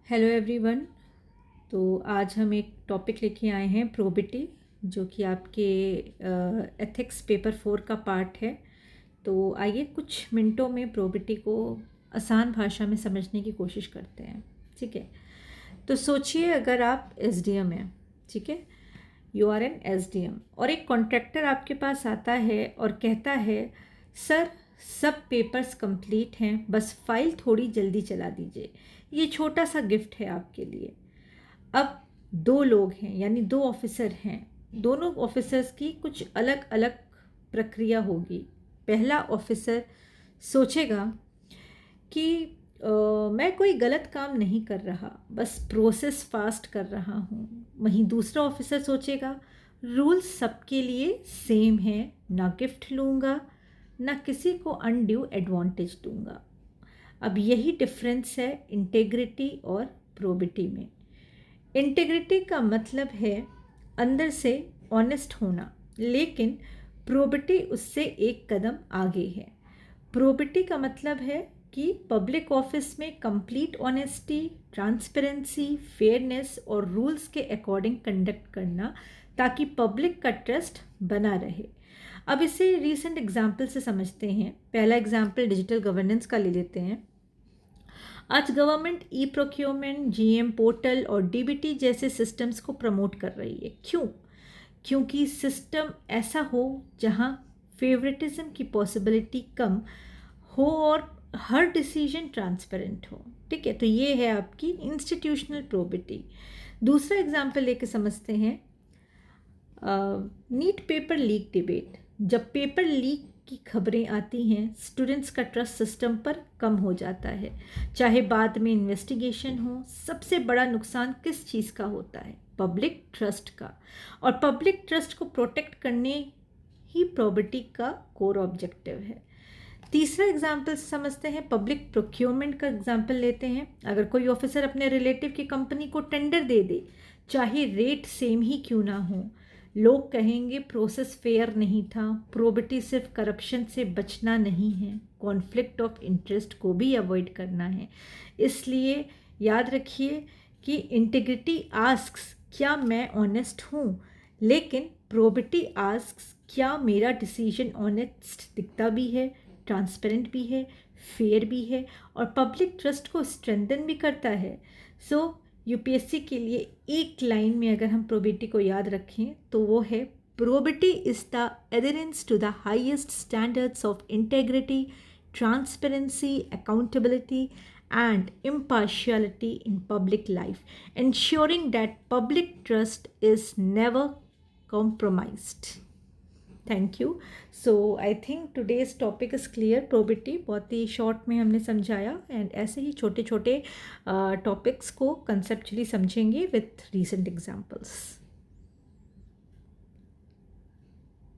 Hello everyone. तो आज हम एक टॉपिक लेके आए हैं प्रोबिटी, जो कि आपके एथिक्स पेपर 4 का पार्ट है। तो आइए कुछ मिनटों में प्रोबिटी को आसान भाषा में समझने की कोशिश करते हैं। ठीक है, तो सोचिए अगर आप एसडीएम हैं, ठीक है, यू आर एन एसडीएम, और एक कॉन्ट्रैक्टर आपके पास आता है और कहता है सर सब पेपर्स कंप्लीट हैं, बस फाइल थोड़ी जल्दी चला दीजिए, ये छोटा सा गिफ्ट है आपके लिए। अब दो लोग हैं, यानी दो ऑफिसर हैं, दोनों ऑफिसर्स की कुछ अलग अलग प्रक्रिया होगी। पहला ऑफिसर सोचेगा कि मैं कोई गलत काम नहीं कर रहा, बस प्रोसेस फास्ट कर रहा हूँ। वहीं दूसरा ऑफिसर सोचेगा रूल्स सबके लिए सेम है, ना गिफ्ट लूँगा ना किसी को अनड्यू एडवांटेज दूंगा। अब यही डिफरेंस है इंटेग्रिटी और प्रोबिटी में। इंटेग्रिटी का मतलब है अंदर से ऑनेस्ट होना, लेकिन प्रोबिटी उससे एक कदम आगे है। प्रोबिटी का मतलब है कि पब्लिक ऑफिस में कंप्लीट ऑनेस्टी, ट्रांसपेरेंसी, फेयरनेस और रूल्स के अकॉर्डिंग कंडक्ट करना, ताकि पब्लिक का ट्रस्ट बना रहे। अब इसे रीसेंट एग्जाम्पल से समझते हैं। पहला एग्जाम्पल डिजिटल गवर्नेंस का ले लेते हैं। आज government e procurement, GM portal और डीबीटी जैसे सिस्टम्स को प्रमोट कर रही है। क्यों? क्योंकि सिस्टम ऐसा हो जहां फेवरेटिज्म की पॉसिबिलिटी कम हो और हर डिसीजन ट्रांसपेरेंट हो। ठीक है, तो ये है आपकी इंस्टीट्यूशनल प्रोबिटी। दूसरा एग्जाम्पल लेके समझते हैं नीट पेपर लीक डिबेट। जब पेपर लीक की खबरें आती हैं, स्टूडेंट्स का ट्रस्ट सिस्टम पर कम हो जाता है, चाहे बाद में इन्वेस्टिगेशन हो। सबसे बड़ा नुकसान किस चीज़ का होता है? पब्लिक ट्रस्ट का। और पब्लिक ट्रस्ट को प्रोटेक्ट करने ही प्रोबिटी का कोर ऑब्जेक्टिव है। तीसरा एग्जाम्पल समझते हैं, पब्लिक प्रोक्योरमेंट का एग्जाम्पल लेते हैं। अगर कोई ऑफिसर अपने रिलेटिव की कंपनी को टेंडर दे दे, चाहे रेट सेम ही क्यों ना हो, लोग कहेंगे प्रोसेस फेयर नहीं था। प्रोबिटी सिर्फ करप्शन से बचना नहीं है, कॉन्फ्लिक्ट ऑफ इंटरेस्ट को भी अवॉइड करना है। इसलिए याद रखिए कि इंटीग्रिटी आस्क्स क्या मैं ऑनेस्ट हूँ, लेकिन प्रोबिटी आस्क्स क्या मेरा डिसीजन ऑनेस्ट दिखता भी है, ट्रांसपेरेंट भी है, फेयर भी है और पब्लिक ट्रस्ट को स्ट्रेंथन भी करता है। सो यूपीएससी के लिए एक लाइन में अगर हम प्रोबिटी को याद रखें तो वो है, probity is the adherence to the highest standards of integrity, transparency, accountability and impartiality in public life, ensuring that public trust is never compromised. Thank you. So I think today's topic is clear. Probity बहुत ही short में हमने समझाया, and ऐसे ही छोटे छोटे topics को conceptually समझेंगे with recent examples.